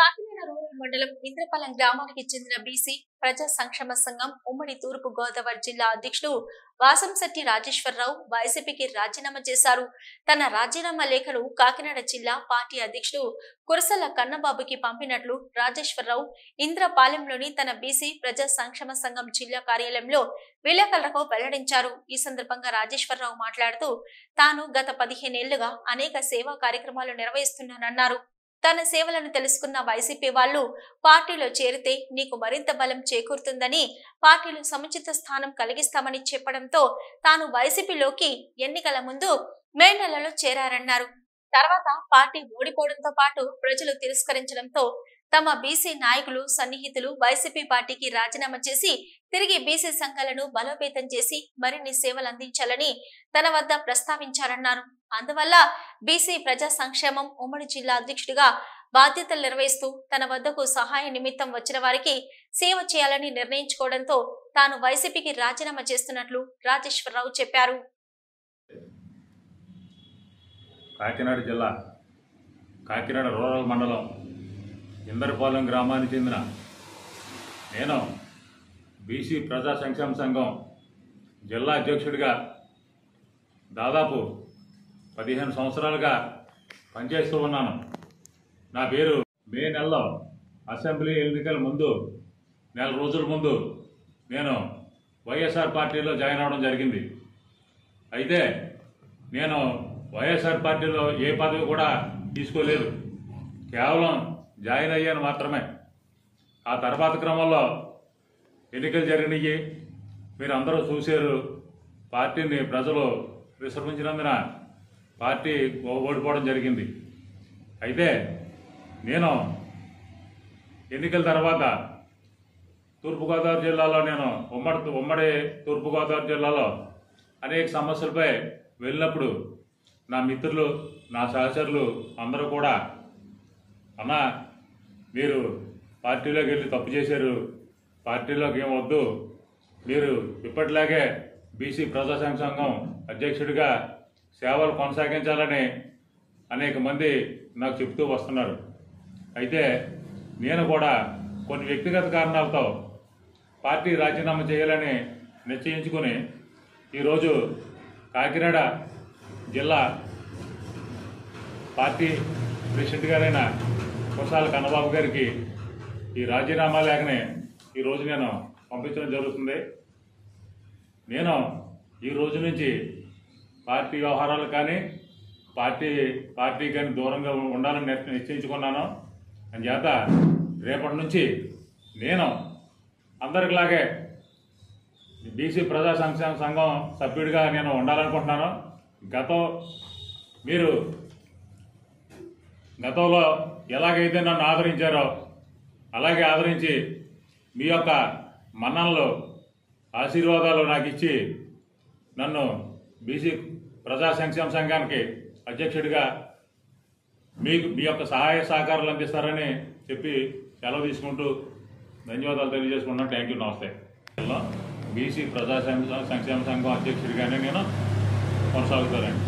Kakinada rural మండలం ఇంద్రపాలెం గ్రామానికి చెందిన బీసీ ప్రజా సంక్షేమ సంఘం ఉమ్మడి తూర్పు గోదావరి జిల్లా అధ్యక్షుడు వాసంశెట్టి రాజేశ్వరరావు వైసీపీకి రాజీనామా చేశారు. తన రాజీనామా లేఖను కాకినాడ జిల్లా పార్టీ అధ్యక్షుడు కురసల కన్నబాబుకి పంపినట్లు రాజేశ్వరరావు ఇంద్రపాలెంలోని తన బీసీ ప్రజా సంక్షేమ సంఘం జిల్లా కార్యాలయంలో విలేకరులకు వెల్లడించారు. ఈ సందర్భంగా రాజేశ్వరరావు మాట్లాడుతూ తాను గత 15 ఏళ్లుగా అనేక సేవా కార్యక్రమాలు నిర్వహిస్తున్నానన్నారు. తన సేవలను తెలుసుకున్న వైసీపీ వాళ్ళు పార్టీలో చేరితే నీకు మరింత బలం చేకూరుతుందని, పార్టీలో సముచిత స్థానం కలిగిస్తామని చెప్పడంతో తాను వైసీపీలోకి ఎన్నికల ముందు మే నెలలో చేరారన్నారు. తర్వాత పార్టీ ఓడిపోవడంతో పాటు ప్రజలు తిరస్కరించడంతో తమ బీసీ నాయకులు సన్నిహితులు వైసీపీ పార్టీకి రాజీనామా చేసి తిరిగి బీసీ సంఘాలను బలోపేతం చేసి మరిన్ని సేవలు అందించాలని తన వద్ద ప్రస్తావించారన్నారు. అందువల్ల బీసీ ప్రజా సంక్షేమం ఉమ్మడి జిల్లా అధ్యక్షుడిగా బాధ్యతలు నిర్వహిస్తూ తన వద్దకు సహాయ నిమిత్తం వచ్చిన వారికి సేవ చేయాలని నిర్ణయించుకోవడంతో తాను వైసీపీకి రాజీనామా చేస్తున్నట్లు రాజేశ్వరరావు చెప్పారు. కాకినాడ జిల్లా కాకినాడ రూరల్ మండలం ఇంద్రపాలెం గ్రామానికి చెందిన నేను బీసీ ప్రజా సంక్షేమ సంఘం జిల్లా అధ్యక్షుడిగా దాదాపు 15 సంవత్సరాలుగా పనిచేస్తూ ఉన్నాను. నా పేరు మే నెలలో అసెంబ్లీ ఎన్నికల ముందు నెల రోజుల ముందు నేను వైఎస్ఆర్ పార్టీలో జాయిన్ అవ్వడం జరిగింది. అయితే నేను వైఎస్ఆర్ పార్టీలో ఏ పదవి కూడా తీసుకోలేదు, కేవలం జాయిన్ అయ్యాను మాత్రమే. ఆ తర్వాత క్రమంలో ఎన్నికలు జరిగినాయి, మీరు అందరూ చూశారు. పార్టీని ప్రజలు విసర్జించినందున పార్టీ ఓడిపోవడం జరిగింది. అయితే నేను ఎన్నికల తర్వాత తూర్పుగోదావరి జిల్లాలో నేను ఉమ్మడి తూర్పుగోదావరి జిల్లాలో అనేక సమస్యలపై వెళ్ళినప్పుడు నా మిత్రులు, నా సహచరులు అందరూ కూడా, అన్న మీరు పార్టీలోకి వెళ్ళి తప్పు చేశారు, పార్టీలోకి ఏం వద్దు, మీరు ఇప్పటిలాగే బీసీ ప్రజా సంఘం అధ్యక్షుడిగా సేవలు కొనసాగించాలని అనేక మంది నాకు చెప్తూ వస్తున్నారు. అయితే నేను కూడా కొన్ని వ్యక్తిగత కారణాలతో పార్టీ రాజీనామా చేయాలని నిశ్చయించుకుని ఈరోజు కాకినాడ జిల్లా పార్టీ ప్రెసిడెంట్ గారైన కురసాల కన్నబాబు గారికి ఈ రాజీనామా లేఖని ఈరోజు నేను పంపించడం జరుగుతుంది. నేను ఈ రోజు నుంచి పార్టీ వ్యవహారాలు కానీ పార్టీ కానీ దూరంగా ఉండాలని నిశ్చయించుకున్నాను. అందుచేత రేపటి నుంచి నేను అందరిలాగే బీసీ ప్రజా సంక్షేమ సంఘం సభ్యుడిగా నేను ఉండాలనుకుంటున్నాను. మీరు గతంలో ఎలాగైతే నన్ను ఆదరించారో అలాగే ఆదరించి మీ యొక్క మన్ననలు, ఆశీర్వాదాలు నాకు ఇచ్చి నన్ను బీసీ ప్రజా సంక్షేమ సంఘానికి అధ్యక్షుడిగా మీ యొక్క సహాయ సహకారాలు అందిస్తారని చెప్పి సెలవు తీసుకుంటూ ధన్యవాదాలు తెలియజేసుకుంటున్నాను. థ్యాంక్ యూ, నమస్తే. బీసీ ప్రజా సంక్షేమ సంఘం అధ్యక్షుడిగానే నేను కొనసాగుతానండి.